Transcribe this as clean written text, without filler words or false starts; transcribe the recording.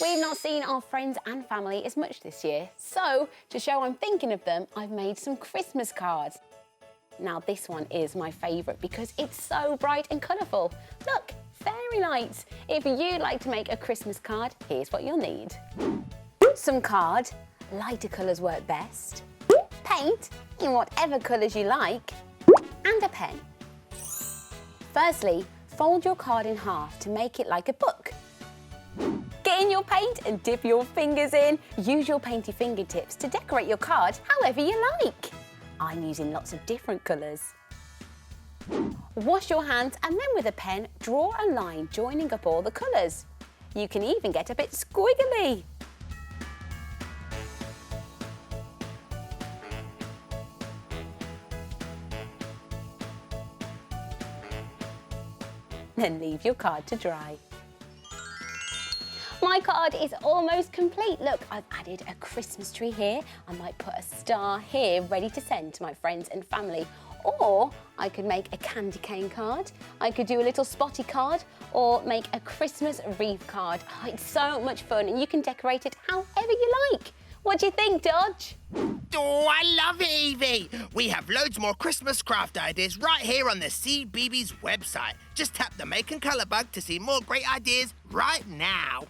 We've not seen our friends and family as much this year, so to show I'm thinking of them, I've made some Christmas cards. Now this one is my favourite because it's so bright and colourful. Look, fairy lights. If you'd like to make a Christmas card, here's what you'll need. Some card, lighter colours work best, paint in whatever colours you like, and a pen. Firstly, fold your card in half to make it like a book. Get in your paint and dip your fingers in. Use your painty fingertips to decorate your card however you like. I'm using lots of different colours. Wash your hands and then with a pen, draw a line joining up all the colours. You can even get a bit squiggly. Then leave your card to dry. My card is almost complete. Look, I've added a Christmas tree here. I might put a star here ready to send to my friends and family. Or I could make a candy cane card. I could do a little spotty card or make a Christmas wreath card. Oh, it's so much fun and you can decorate it however you like. What do you think, Dodge? Oh, I love it, Evie! We have loads more Christmas craft ideas right here on the CBeebies website. Just tap the Make and Colour bug to see more great ideas right now.